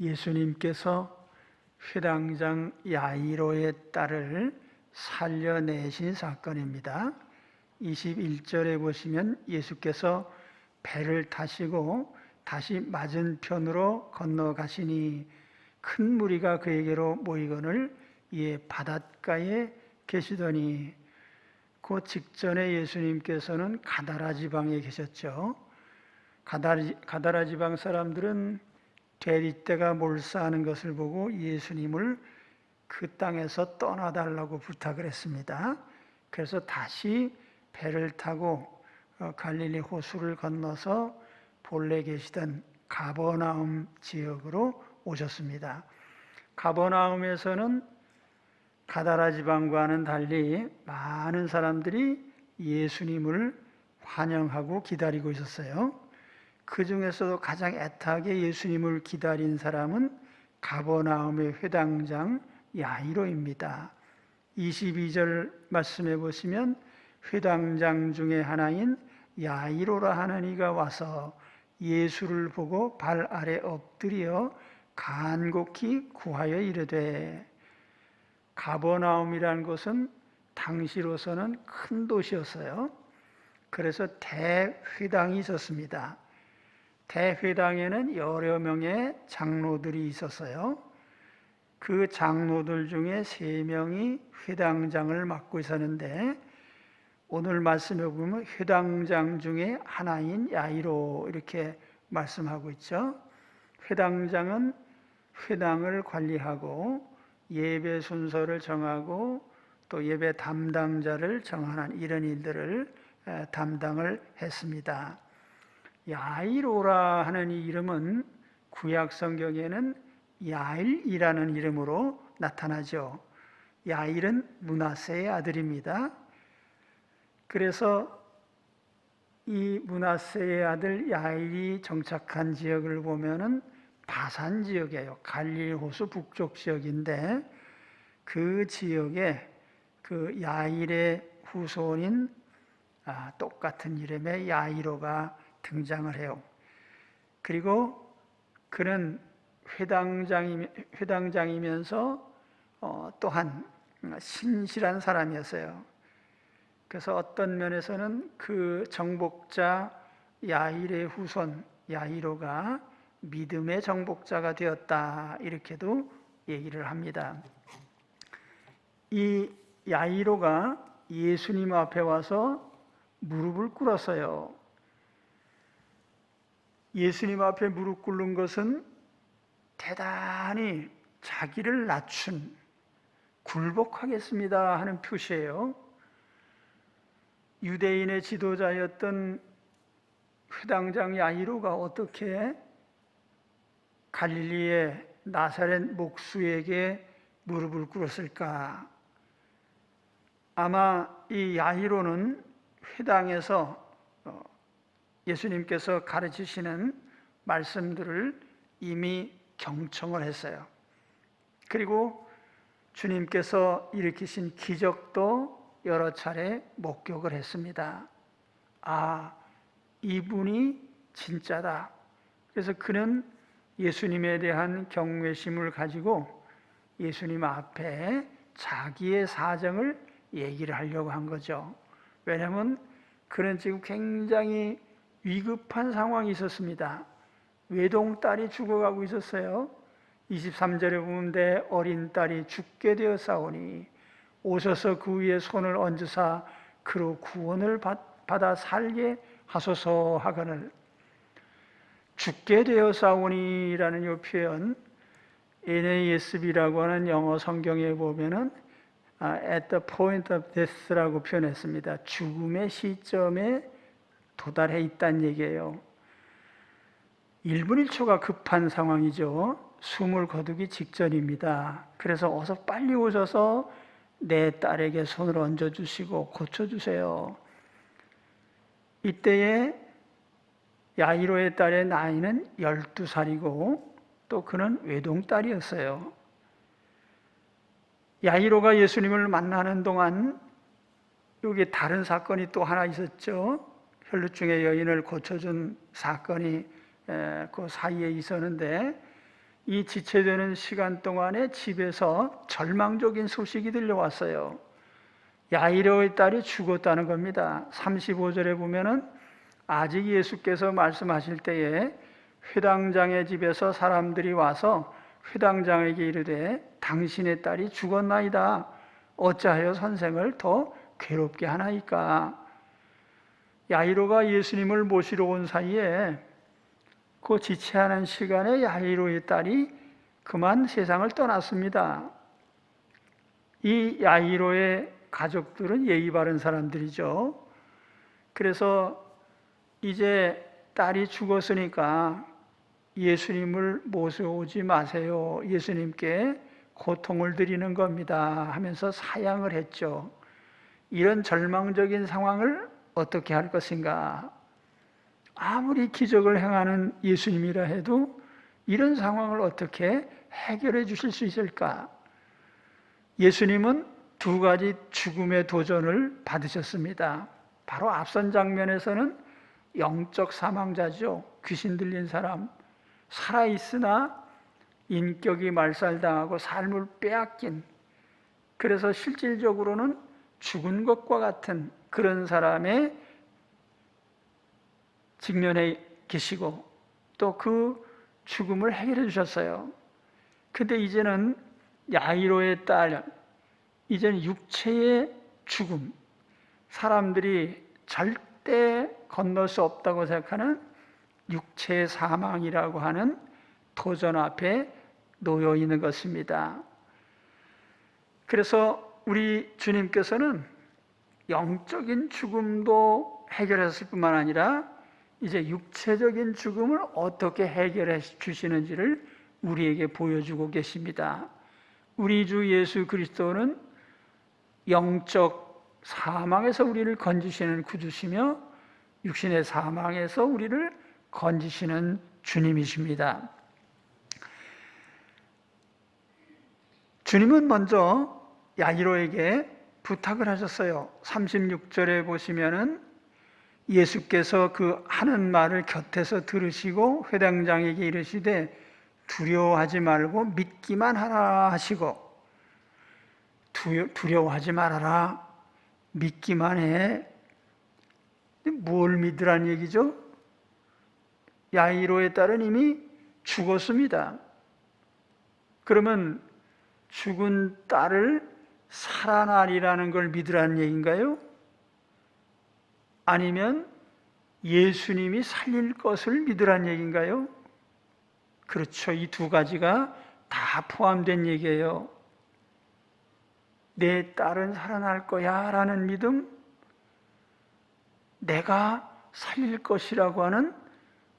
예수님께서 회당장 야이로의 딸을 살려내신 사건입니다. 21절에 보시면 예수께서 배를 타시고 다시 맞은편으로 건너가시니 큰 무리가 그에게로 모이거늘 이에 바닷가에 계시더니, 그 직전에 예수님께서는 가다라 지방에 계셨죠. 가다라 지방 사람들은 대리떼가 몰사하는 것을 보고 예수님을 그 땅에서 떠나달라고 부탁을 했습니다. 그래서 다시 배를 타고 갈릴리 호수를 건너서 본래 계시던 가버나움 지역으로 오셨습니다. 가버나움에서는 가다라 지방과는 달리 많은 사람들이 예수님을 환영하고 기다리고 있었어요. 그 중에서도 가장 애타게 예수님을 기다린 사람은 가버나움의 회당장 야이로입니다. 22절 말씀해 보시면 회당장 중에 하나인 야이로라 하는 이가 와서 예수를 보고 발 아래 엎드려 간곡히 구하여 이르되, 가버나움이라는 곳은 당시로서는 큰 도시였어요. 그래서 대회당이 있었습니다. 대회당에는 여러 명의 장로들이 있었어요. 그 장로들 중에 3명이 회당장을 맡고 있었는데, 오늘 말씀해 보면 회당장 중에 하나인 야이로 이렇게 말씀하고 있죠. 회당장은 회당을 관리하고 예배 순서를 정하고 또 예배 담당자를 정하는 이런 일들을 담당을 했습니다. 야이로라 하는 이 이름은 구약 성경에는 야일이라는 이름으로 나타나죠. 야일은 므낫세의 아들입니다. 그래서 이 므낫세의 아들 야일이 정착한 지역을 보면은 바산 지역이에요. 갈릴리 호수 북쪽 지역인데, 그 지역에 그 야일의 후손인 똑같은 이름의 야이로가 등장을 해요. 그리고 그는 회당장이면서 또한 신실한 사람이었어요. 그래서 어떤 면에서는 그 정복자 야일의 후손 야이로가 믿음의 정복자가 되었다, 이렇게도 얘기를 합니다. 이 야이로가 예수님 앞에 와서 무릎을 꿇었어요. 예수님 앞에 무릎 꿇는 것은 대단히 자기를 낮춘, 굴복하겠습니다 하는 표시예요. 유대인의 지도자였던 회당장 야이로가 어떻게 갈릴리의 나사렛 목수에게 무릎을 꿇었을까? 아마 이 야이로는 회당에서 예수님께서 가르치시는 말씀들을 이미 경청을 했어요. 그리고 주님께서 일으키신 기적도 여러 차례 목격을 했습니다. 이분이 진짜다. 그래서 그는 예수님에 대한 경외심을 가지고 예수님 앞에 자기의 사정을 얘기를 하려고 한 거죠. 왜냐하면 그는 지금 굉장히 위급한 상황이 있었습니다. 외동딸이 죽어가고 있었어요. 23절에 보면 내 어린 딸이 죽게 되었사오니 오셔서 그 위에 손을 얹으사 그로 구원을 받아 살게 하소서 하거늘. 죽게 되었사오니라는 이 표현, NASB라고 하는 영어 성경에 보면은 at the point of death라고 표현했습니다. 죽음의 시점에 도달해 있다는 얘기예요. 1분 1초가 급한 상황이죠. 숨을 거두기 직전입니다. 그래서 어서 빨리 오셔서 내 딸에게 손을 얹어주시고 고쳐주세요. 이때에 야이로의 딸의 나이는 12살이고 또 그는 외동딸이었어요. 야이로가 예수님을 만나는 동안 여기 다른 사건이 또 하나 있었죠. 혈루증의 여인을 고쳐준 사건이 그 사이에 있었는데, 이 지체되는 시간 동안에 집에서 절망적인 소식이 들려왔어요. 야이로의 딸이 죽었다는 겁니다. 35절에 보면은 아직 예수께서 말씀하실 때에 회당장의 집에서 사람들이 와서 회당장에게 이르되 당신의 딸이 죽었나이다. 어찌하여 선생을 더 괴롭게 하나이까? 야이로가 예수님을 모시러 온 사이에 그 지체하는 시간에 야이로의 딸이 그만 세상을 떠났습니다. 이 야이로의 가족들은 예의 바른 사람들이죠. 그래서 이제 딸이 죽었으니까 예수님을 모셔오지 마세요. 예수님께 고통을 드리는 겁니다 하면서 사양을 했죠. 이런 절망적인 상황을 어떻게 할 것인가? 아무리 기적을 행하는 예수님이라 해도 이런 상황을 어떻게 해결해 주실 수 있을까? 예수님은 두 가지 죽음의 도전을 받으셨습니다. 바로 앞선 장면에서는 영적 사망자죠. 귀신 들린 사람, 살아있으나 인격이 말살당하고 삶을 빼앗긴, 그래서 실질적으로는 죽은 것과 같은 그런 사람의 직면해 계시고 또 그 죽음을 해결해 주셨어요. 근데 이제는 야이로의 딸, 이제는 육체의 죽음, 사람들이 절대 건널 수 없다고 생각하는 육체의 사망이라고 하는 도전 앞에 놓여 있는 것입니다. 그래서 우리 주님께서는 영적인 죽음도 해결했을 뿐만 아니라 이제 육체적인 죽음을 어떻게 해결해 주시는지를 우리에게 보여주고 계십니다. 우리 주 예수 그리스도는 영적 사망에서 우리를 건지시는 구주시며 육신의 사망에서 우리를 건지시는 주님이십니다. 주님은 먼저 야이로에게 부탁을 하셨어요. 36절에 보시면은 예수께서 그 하는 말을 곁에서 들으시고 회당장에게 이르시되 두려워하지 말고 믿기만 하라 하시고, 두려워하지 말아라, 믿기만 해. 뭘 믿으란 얘기죠? 야이로의 딸은 이미 죽었습니다. 그러면 죽은 딸을 살아나리라는 걸 믿으라는 얘기인가요? 아니면 예수님이 살릴 것을 믿으라는 얘기인가요? 그렇죠. 이 두 가지가 다 포함된 얘기예요. 내 딸은 살아날 거야 라는 믿음, 내가 살릴 것이라고 하는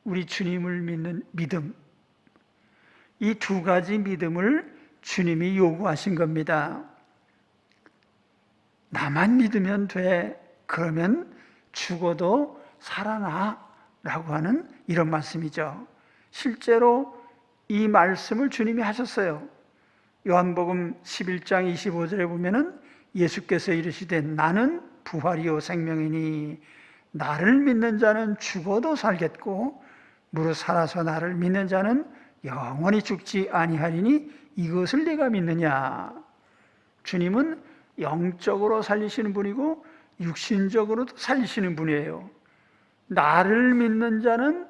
우리 주님을 믿는 믿음, 이 두 가지 믿음을 주님이 요구하신 겁니다. 나만 믿으면 돼, 그러면 죽어도 살아나 라고 하는 이런 말씀이죠. 실제로 이 말씀을 주님이 하셨어요. 요한복음 11장 25절에 보면은 예수께서 이르시되 나는 부활이요 생명이니 나를 믿는 자는 죽어도 살겠고 무릇 살아서 나를 믿는 자는 영원히 죽지 아니하리니 이것을 내가 믿느냐. 주님은 영적으로 살리시는 분이고 육신적으로도 살리시는 분이에요. 나를 믿는 자는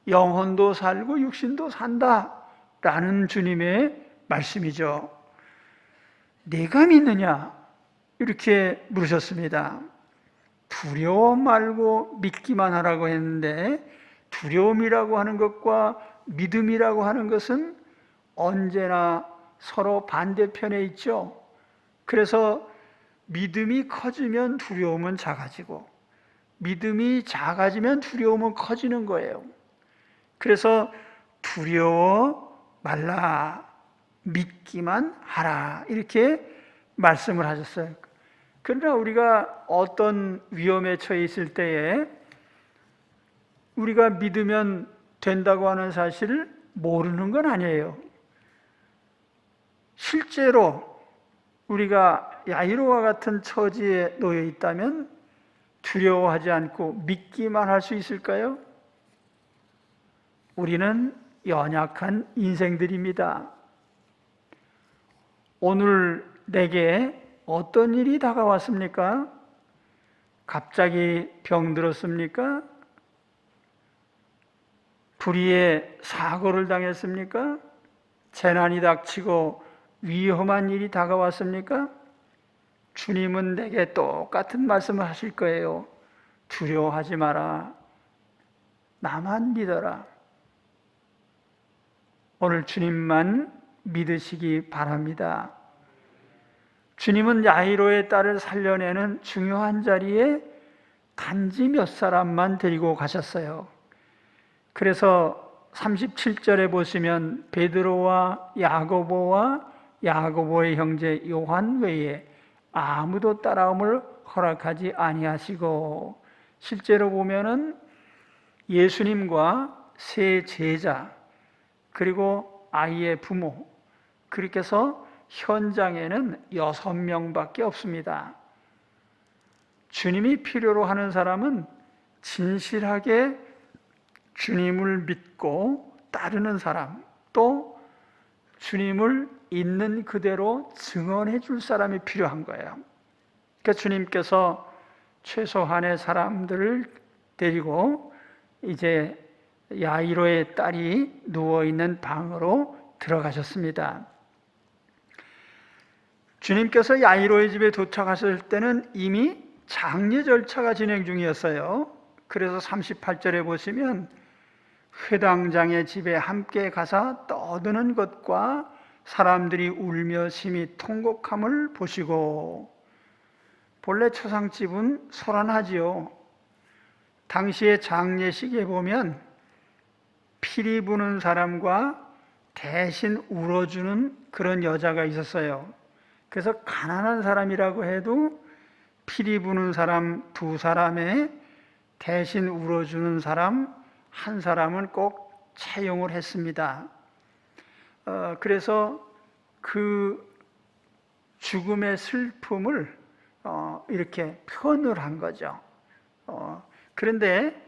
영혼도 살고 육신도 산다 라는 주님의 말씀이죠. 내가 믿느냐? 이렇게 물으셨습니다. 두려워 말고 믿기만 하라고 했는데, 두려움이라고 하는 것과 믿음이라고 하는 것은 언제나 서로 반대편에 있죠. 그래서 믿음이 커지면 두려움은 작아지고 믿음이 작아지면 두려움은 커지는 거예요. 그래서 두려워 말라, 믿기만 하라, 이렇게 말씀을 하셨어요. 그러나 우리가 어떤 위험에 처해 있을 때에 우리가 믿으면 된다고 하는 사실을 모르는 건 아니에요. 실제로 우리가 야이로와 같은 처지에 놓여 있다면 두려워하지 않고 믿기만 할 수 있을까요? 우리는 연약한 인생들입니다. 오늘 내게 어떤 일이 다가왔습니까? 갑자기 병들었습니까? 불의의 사고를 당했습니까? 재난이 닥치고 위험한 일이 다가왔습니까? 주님은 내게 똑같은 말씀을 하실 거예요. 두려워하지 마라. 나만 믿어라. 오늘 주님만 믿으시기 바랍니다. 주님은 야이로의 딸을 살려내는 중요한 자리에 단지 몇 사람만 데리고 가셨어요. 그래서 37절에 보시면 베드로와 야고보와 야고보의 형제 요한 외에 아무도 따라옴을 허락하지 아니하시고, 실제로 보면은 예수님과 세 제자 그리고 아이의 부모, 그렇게 해서 현장에는 6명밖에 없습니다. 주님이 필요로 하는 사람은 진실하게 주님을 믿고 따르는 사람, 또 주님을 있는 그대로 증언해 줄 사람이 필요한 거예요. 그러니까 주님께서 최소한의 사람들을 데리고 이제 야이로의 딸이 누워있는 방으로 들어가셨습니다. 주님께서 야이로의 집에 도착하실 때는 이미 장례 절차가 진행 중이었어요. 그래서 38절에 보시면 회당장의 집에 함께 가서 떠드는 것과 사람들이 울며 심히 통곡함을 보시고, 본래 초상집은 소란하지요. 당시의 장례식에 보면 피리 부는 사람과 대신 울어주는 그런 여자가 있었어요. 그래서 가난한 사람이라고 해도 피리 부는 사람 2사람에 대신 울어주는 사람 1사람은 꼭 채용을 했습니다. 그래서 그 죽음의 슬픔을 이렇게 표현을 한 거죠. 그런데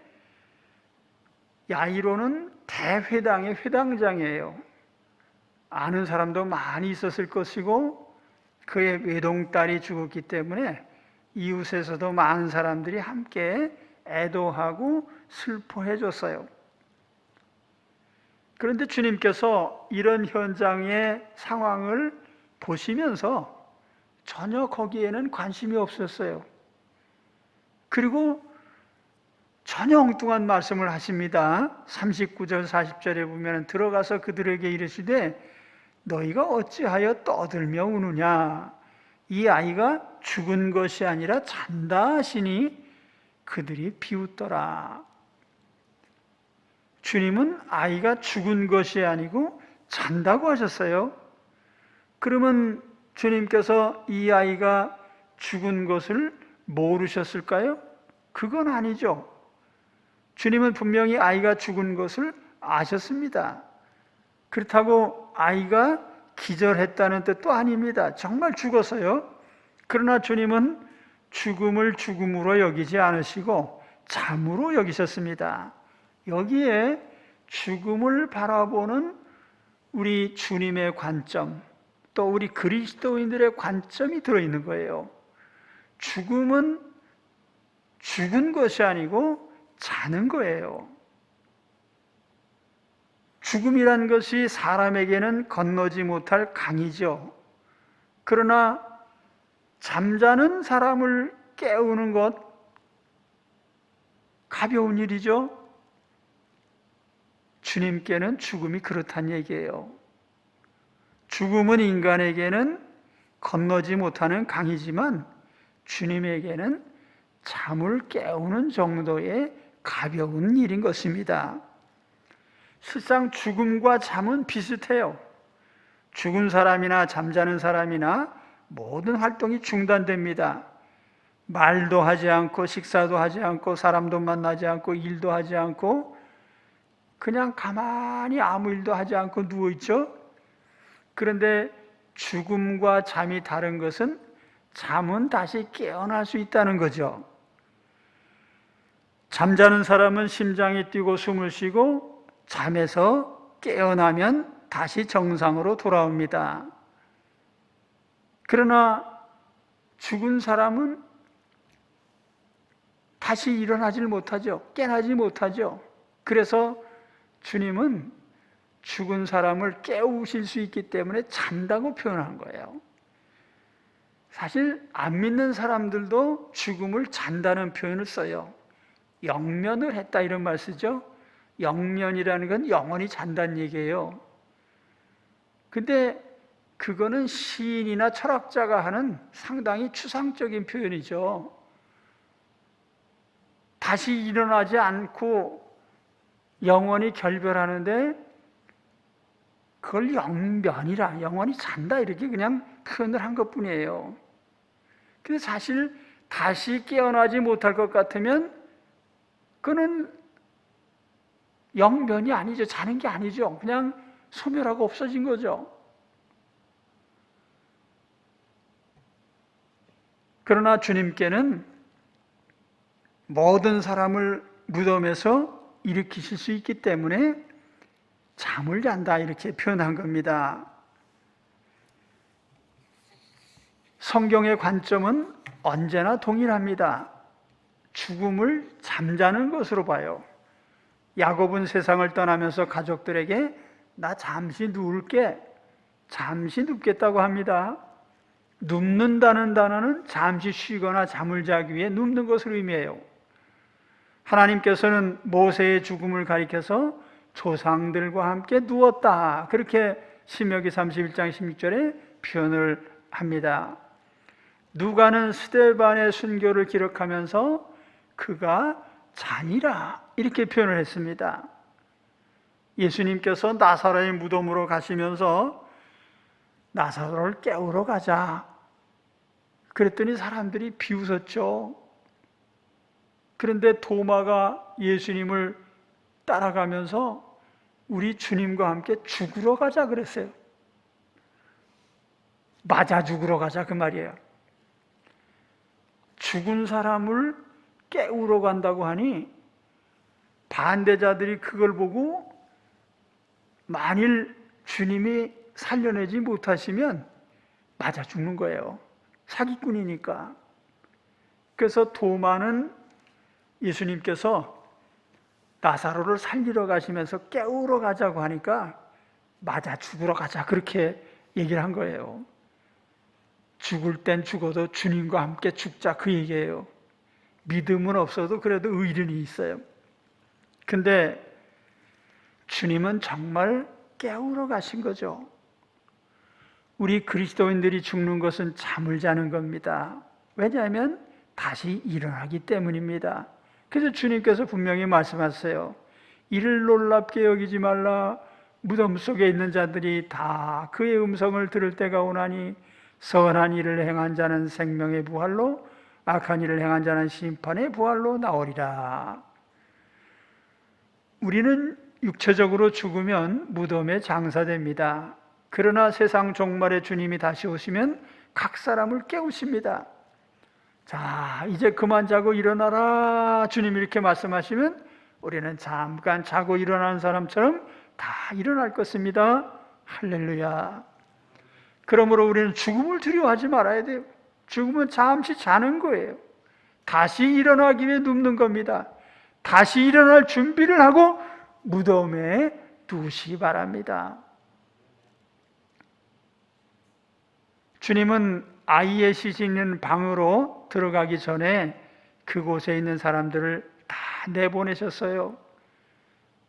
야이로는 대회당의 회당장이에요. 아는 사람도 많이 있었을 것이고, 그의 외동딸이 죽었기 때문에 이웃에서도 많은 사람들이 함께 애도하고 슬퍼해 줬어요. 그런데 주님께서 이런 현장의 상황을 보시면서 전혀 거기에는 관심이 없었어요. 그리고 전혀 엉뚱한 말씀을 하십니다. 39절 40절에 보면 들어가서 그들에게 이르시되 너희가 어찌하여 떠들며 우느냐, 이 아이가 죽은 것이 아니라 잔다 하시니 그들이 비웃더라. 주님은 아이가 죽은 것이 아니고 잔다고 하셨어요. 그러면 주님께서 이 아이가 죽은 것을 모르셨을까요? 그건 아니죠. 주님은 분명히 아이가 죽은 것을 아셨습니다. 그렇다고 아이가 기절했다는 뜻도 아닙니다. 정말 죽었어요. 그러나 주님은 죽음을 죽음으로 여기지 않으시고 잠으로 여기셨습니다. 여기에 죽음을 바라보는 우리 주님의 관점, 또 우리 그리스도인들의 관점이 들어있는 거예요. 죽음은 죽은 것이 아니고 자는 거예요. 죽음이란 것이 사람에게는 건너지 못할 강이죠. 그러나 잠자는 사람을 깨우는 것 가벼운 일이죠. 주님께는 죽음이 그렇단 얘기예요. 죽음은 인간에게는 건너지 못하는 강이지만 주님에게는 잠을 깨우는 정도의 가벼운 일인 것입니다. 실상 죽음과 잠은 비슷해요. 죽은 사람이나 잠자는 사람이나 모든 활동이 중단됩니다. 말도 하지 않고 식사도 하지 않고 사람도 만나지 않고 일도 하지 않고 그냥 가만히 아무 일도 하지 않고 누워있죠. 그런데 죽음과 잠이 다른 것은 잠은 다시 깨어날 수 있다는 거죠. 잠자는 사람은 심장이 뛰고 숨을 쉬고 잠에서 깨어나면 다시 정상으로 돌아옵니다. 그러나 죽은 사람은 다시 일어나질 못하죠. 깨나지 못하죠. 그래서 주님은 죽은 사람을 깨우실 수 있기 때문에 잔다고 표현한 거예요. 사실 안 믿는 사람들도 죽음을 잔다는 표현을 써요. 영면을 했다 이런 말 쓰죠. 영면이라는 건 영원히 잔다는 얘기예요. 근데 그거는 시인이나 철학자가 하는 상당히 추상적인 표현이죠. 다시 일어나지 않고 영원히 결별하는데 그걸 영면이라, 영원히 잔다 이렇게 그냥 표현을 한 것뿐이에요. 근데 사실 다시 깨어나지 못할 것 같으면 그거는 영면이 아니죠. 자는 게 아니죠. 그냥 소멸하고 없어진 거죠. 그러나 주님께는 모든 사람을 무덤에서 일으키실 수 있기 때문에 잠을 잔다 이렇게 표현한 겁니다. 성경의 관점은 언제나 동일합니다. 죽음을 잠자는 것으로 봐요. 야곱은 세상을 떠나면서 가족들에게 나 잠시 누울게, 잠시 눕겠다고 합니다. 눕는다는 단어는 잠시 쉬거나 잠을 자기 위해 눕는 것을 의미해요. 하나님께서는 모세의 죽음을 가리켜서 조상들과 함께 누웠다, 그렇게 신명기 31장 16절에 표현을 합니다. 누가는 스데반의 순교를 기록하면서 그가 자니라 이렇게 표현을 했습니다. 예수님께서 나사로의 무덤으로 가시면서 나사로를 깨우러 가자 그랬더니 사람들이 비웃었죠. 그런데 도마가 예수님을 따라가면서 우리 주님과 함께 죽으러 가자 그랬어요. 맞아 죽으러 가자 그 말이에요. 죽은 사람을 깨우러 간다고 하니 반대자들이 그걸 보고 만일 주님이 살려내지 못하시면 맞아 죽는 거예요. 사기꾼이니까. 그래서 도마는 예수님께서 나사로를 살리러 가시면서 깨우러 가자고 하니까 맞아 죽으러 가자 그렇게 얘기를 한 거예요. 죽을 땐 죽어도 주님과 함께 죽자 그 얘기예요. 믿음은 없어도 그래도 의리는 있어요. 근데 주님은 정말 깨우러 가신 거죠. 우리 그리스도인들이 죽는 것은 잠을 자는 겁니다. 왜냐하면 다시 일어나기 때문입니다. 그래서 주님께서 분명히 말씀하세요. 이를 놀랍게 여기지 말라. 무덤 속에 있는 자들이 다 그의 음성을 들을 때가 오나니 선한 일을 행한 자는 생명의 부활로, 악한 일을 행한 자는 심판의 부활로 나오리라. 우리는 육체적으로 죽으면 무덤에 장사됩니다. 그러나 세상 종말에 주님이 다시 오시면 각 사람을 깨우십니다. 자, 이제 그만 자고 일어나라. 주님이 이렇게 말씀하시면 우리는 잠깐 자고 일어나는 사람처럼 다 일어날 것입니다. 할렐루야. 그러므로 우리는 죽음을 두려워하지 말아야 돼요. 죽음은 잠시 자는 거예요. 다시 일어나기 위해 눕는 겁니다. 다시 일어날 준비를 하고 무덤에 두시기 바랍니다. 주님은 아이의 시신 있는 방으로 들어가기 전에 그곳에 있는 사람들을 다 내보내셨어요.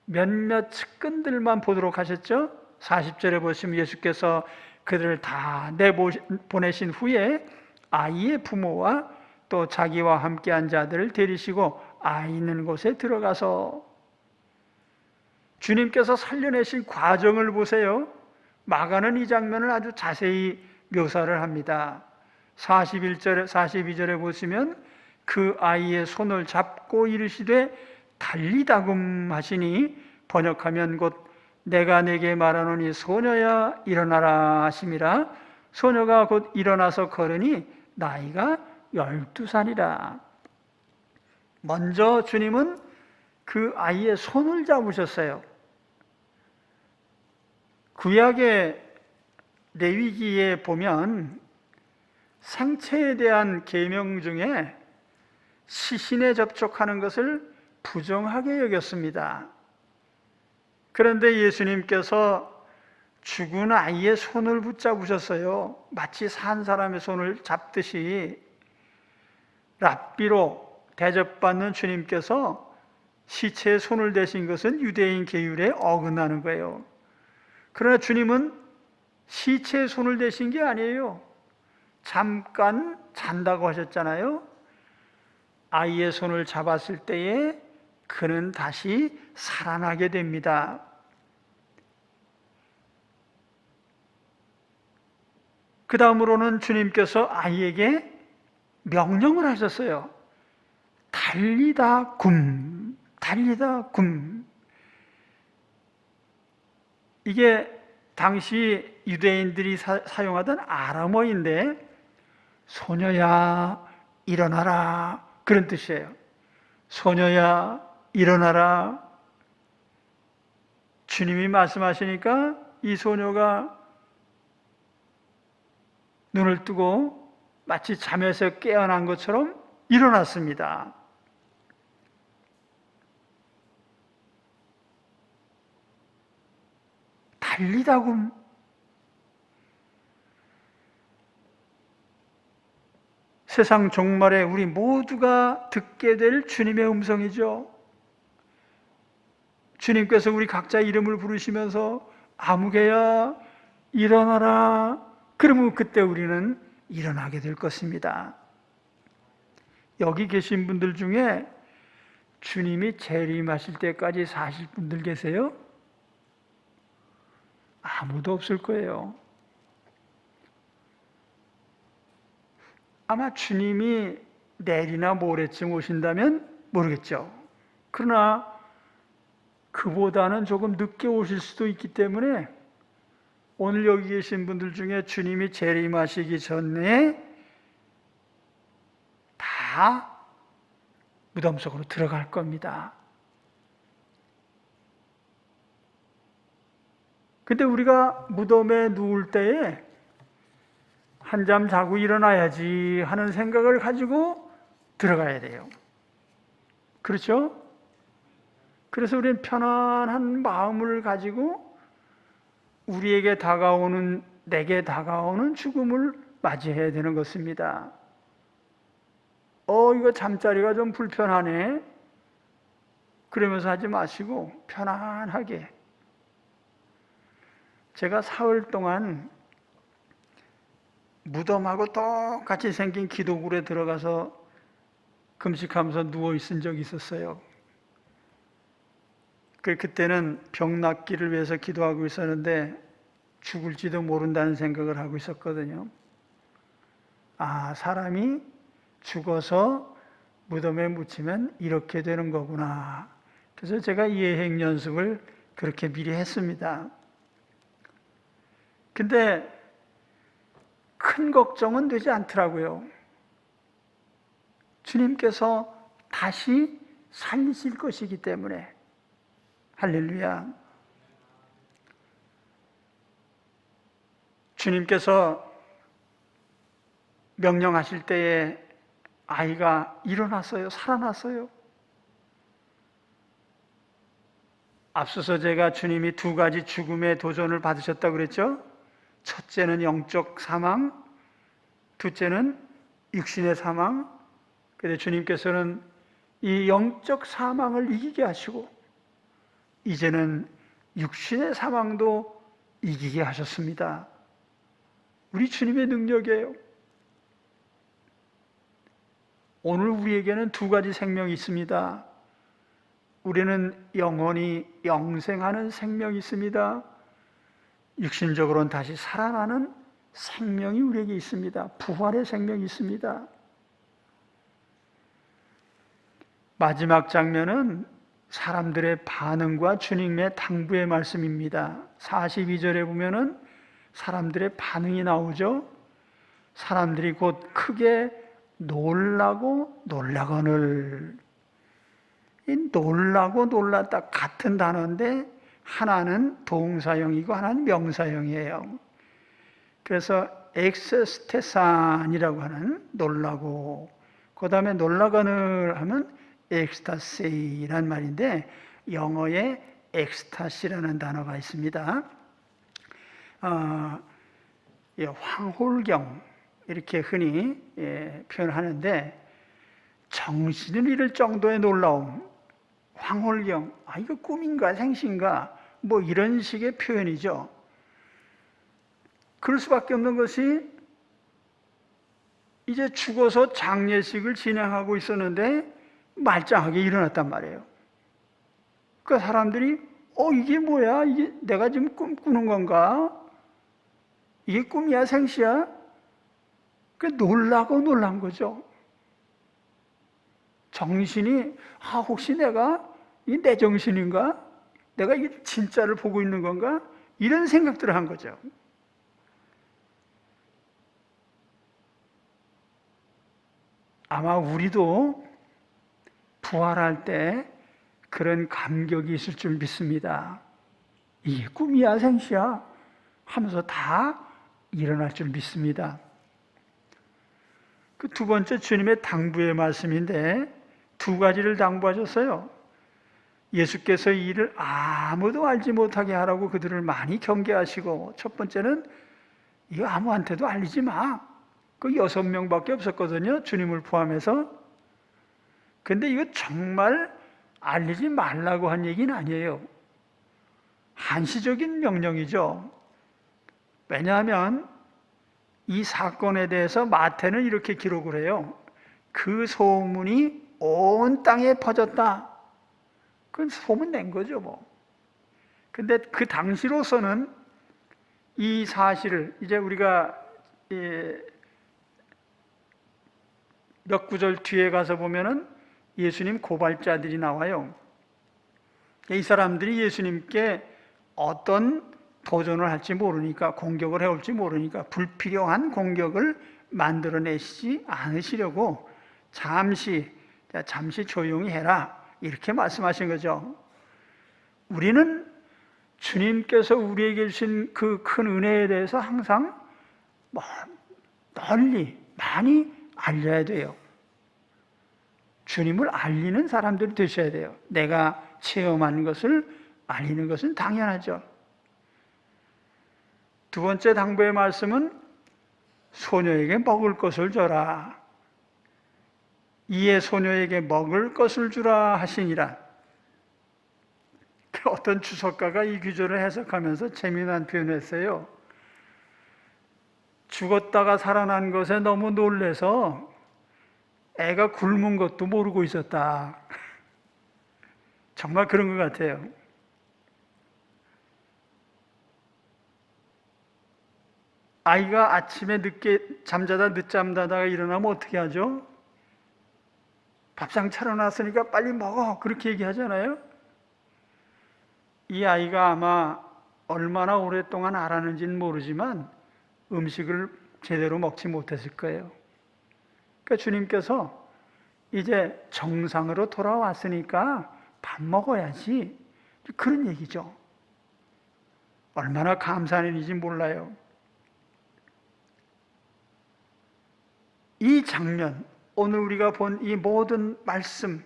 몇몇 측근들만 보도록 하셨죠. 40절에 보시면 예수께서 그들을 다 내보내신 후에 아이의 부모와 또 자기와 함께한 자들을 데리시고 아이 있는 곳에 들어가서 주님께서 살려내신 과정을 보세요. 마가는 이 장면을 아주 자세히 묘사를 합니다. 42절에 보시면 그 아이의 손을 잡고 이르시되 달리다금 하시니 번역하면 곧 내가 내게 말하노니 소녀야 일어나라 하심이라. 소녀가 곧 일어나서 걸으니 나이가 12살이라. 먼저 주님은 그 아이의 손을 잡으셨어요. 구약의 레위기에 보면 생체에 대한 계명 중에 시신에 접촉하는 것을 부정하게 여겼습니다. 그런데 예수님께서 죽은 아이의 손을 붙잡으셨어요. 마치 산 사람의 손을 잡듯이. 랍비로 대접받는 주님께서 시체에 손을 대신 것은 유대인 계율에 어긋나는 거예요. 그러나 주님은 시체에 손을 대신 게 아니에요. 잠깐 잔다고 하셨잖아요. 아이의 손을 잡았을 때에 그는 다시 살아나게 됩니다. 그 다음으로는 주님께서 아이에게 명령을 하셨어요. 달리다 굼, 달리다 굼. 이게 당시 유대인들이 사용하던 아람어인데 소녀야 일어나라 그런 뜻이에요. 소녀야 일어나라. 주님이 말씀하시니까 이 소녀가 눈을 뜨고 마치 잠에서 깨어난 것처럼 일어났습니다. 달리다 굼. 세상 종말에 우리 모두가 듣게 될 주님의 음성이죠. 주님께서 우리 각자 이름을 부르시면서 아무개야 일어나라. 그러면 그때 우리는 일어나게 될 것입니다. 여기 계신 분들 중에 주님이 재림하실 때까지 사실 분들 계세요? 아무도 없을 거예요. 아마 주님이 내일이나 모레쯤 오신다면 모르겠죠. 그러나 그보다는 조금 늦게 오실 수도 있기 때문에 오늘 여기 계신 분들 중에 주님이 재림하시기 전에 다 무덤 속으로 들어갈 겁니다. 근데 우리가 무덤에 누울 때에 한잠 자고 일어나야지 하는 생각을 가지고 들어가야 돼요. 그렇죠? 그래서 우리는 편안한 마음을 가지고 우리에게 다가오는, 내게 다가오는 죽음을 맞이해야 되는 것입니다. 이거 잠자리가 좀 불편하네. 그러면서 하지 마시고 편안하게. 제가 사흘 동안 무덤하고 똑같이 생긴 기도굴에 들어가서 금식하면서 누워 있은 적이 있었어요. 그때는 병 낫기를 위해서 기도하고 있었는데 죽을지도 모른다는 생각을 하고 있었거든요. 사람이 죽어서 무덤에 묻히면 이렇게 되는 거구나. 그래서 제가 예행 연습을 그렇게 미리 했습니다. 근데 큰 걱정은 되지 않더라고요. 주님께서 다시 살리실 것이기 때문에. 할렐루야. 주님께서 명령하실 때에 아이가 일어났어요. 살아났어요. 앞서서 제가 주님이 두 가지 죽음의 도전을 받으셨다고 그랬죠? 첫째는 영적 사망, 둘째는 육신의 사망. 그런데 주님께서는 이 영적 사망을 이기게 하시고 이제는 육신의 사망도 이기게 하셨습니다. 우리 주님의 능력이에요. 오늘 우리에게는 두 가지 생명이 있습니다. 우리는 영원히 영생하는 생명이 있습니다. 육신적으로는 다시 살아나는 생명이 우리에게 있습니다. 부활의 생명이 있습니다. 마지막 장면은 사람들의 반응과 주님의 당부의 말씀입니다. 42절에 보면은 사람들의 반응이 나오죠. 사람들이 곧 크게 놀라고 놀라거늘. 이 놀라고 놀랐다 같은 단어인데 하나는 동사형이고 하나는 명사형이에요. 그래서 엑스테산이라고 하는 놀라고, 그 다음에 놀라거늘 하면 엑스타세이란 말인데 영어에 엑스타시라는 단어가 있습니다. 황홀경 이렇게 흔히 표현하는데 정신을 잃을 정도의 놀라움, 황홀경, 이거 꿈인가 생신가 뭐 이런 식의 표현이죠. 그럴 수밖에 없는 것이 이제 죽어서 장례식을 진행하고 있었는데 말짱하게 일어났단 말이에요. 그 사람들이 이게 뭐야? 이게 내가 지금 꿈꾸는 건가? 이게 꿈이야 생시야? 그 놀라고 놀란 거죠. 정신이 혹시 내가 이게 내 정신인가? 내가 이게 진짜를 보고 있는 건가? 이런 생각들을 한 거죠. 아마 우리도 부활할 때 그런 감격이 있을 줄 믿습니다. 이게 꿈이야 생시야 하면서 다 일어날 줄 믿습니다. 그 두 번째 주님의 당부의 말씀인데 두 가지를 당부하셨어요. 예수께서 이 일을 아무도 알지 못하게 하라고 그들을 많이 경계하시고, 첫 번째는 이거 아무한테도 알리지 마. 그 6명밖에 없었거든요, 주님을 포함해서. 근데 이거 정말 알리지 말라고 한 얘기는 아니에요. 한시적인 명령이죠. 왜냐하면 이 사건에 대해서 마태는 이렇게 기록을 해요. 그 소문이 온 땅에 퍼졌다. 그건 소문 낸 거죠, 뭐. 근데 그 당시로서는 이 사실을 이제 우리가 몇 구절 뒤에 가서 보면은 예수님 고발자들이 나와요. 이 사람들이 예수님께 어떤 도전을 할지 모르니까, 공격을 해올지 모르니까 불필요한 공격을 만들어내시지 않으시려고 잠시 조용히 해라 이렇게 말씀하신 거죠. 우리는 주님께서 우리에게 주신 그 큰 은혜에 대해서 항상 널리 많이 알려야 돼요. 주님을 알리는 사람들이 되셔야 돼요. 내가 체험한 것을 알리는 것은 당연하죠. 두 번째 당부의 말씀은 소녀에게 먹을 것을 줘라. 이에 소녀에게 먹을 것을 주라 하시니라. 어떤 주석가가 이 구절을 해석하면서 재미난 표현을 했어요. 죽었다가 살아난 것에 너무 놀래서 애가 굶은 것도 모르고 있었다. 정말 그런 것 같아요. 아이가 아침에 늦게 잠자다 늦잠 자다가 일어나면 어떻게 하죠? 밥상 차려놨으니까 빨리 먹어 그렇게 얘기하잖아요. 이 아이가 아마 얼마나 오랫동안 알았는지는 모르지만 음식을 제대로 먹지 못했을 거예요. 그러니까 주님께서 이제 정상으로 돌아왔으니까 밥 먹어야지 그런 얘기죠. 얼마나 감사한 일인지 몰라요. 이 장면, 오늘 우리가 본 이 모든 말씀,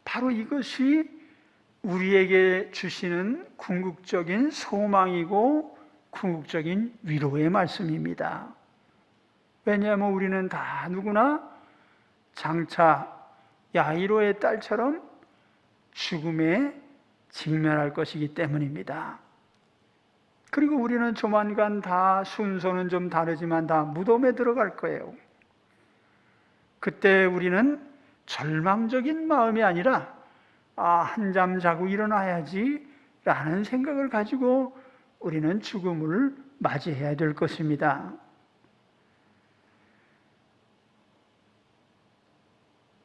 바로 이것이 우리에게 주시는 궁극적인 소망이고 궁극적인 위로의 말씀입니다. 왜냐하면 우리는 다 누구나 장차 야이로의 딸처럼 죽음에 직면할 것이기 때문입니다. 그리고 우리는 조만간 다 순서는 좀 다르지만 다 무덤에 들어갈 거예요. 그때 우리는 절망적인 마음이 아니라 한잠 자고 일어나야지 라는 생각을 가지고 우리는 죽음을 맞이해야 될 것입니다.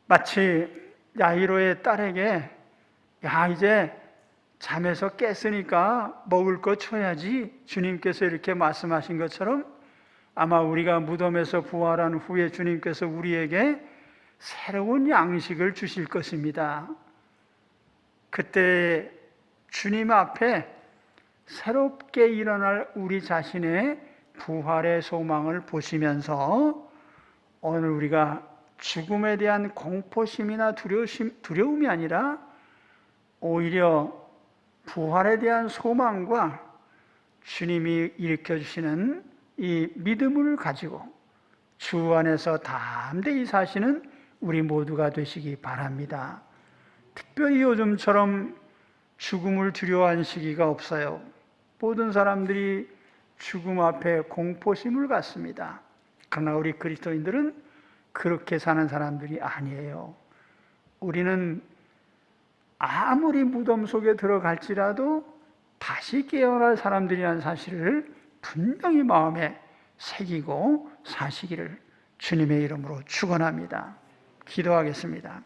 마치 야이로의 딸에게 이제 잠에서 깼으니까 먹을 거 줘야지 주님께서 이렇게 말씀하신 것처럼 아마 우리가 무덤에서 부활한 후에 주님께서 우리에게 새로운 양식을 주실 것입니다. 그때 주님 앞에 새롭게 일어날 우리 자신의 부활의 소망을 보시면서 오늘 우리가 죽음에 대한 공포심이나 두려움이 아니라 오히려 부활에 대한 소망과 주님이 일으켜주시는 이 믿음을 가지고 주 안에서 담대히 사시는 우리 모두가 되시기 바랍니다. 특별히 요즘처럼 죽음을 두려워하는 시기가 없어요. 모든 사람들이 죽음 앞에 공포심을 갖습니다. 그러나 우리 그리스도인들은 그렇게 사는 사람들이 아니에요. 우리는 아무리 무덤 속에 들어갈지라도 다시 깨어날 사람들이라는 사실을 분명히 마음에 새기고 사시기를 주님의 이름으로 축원합니다. 기도하겠습니다.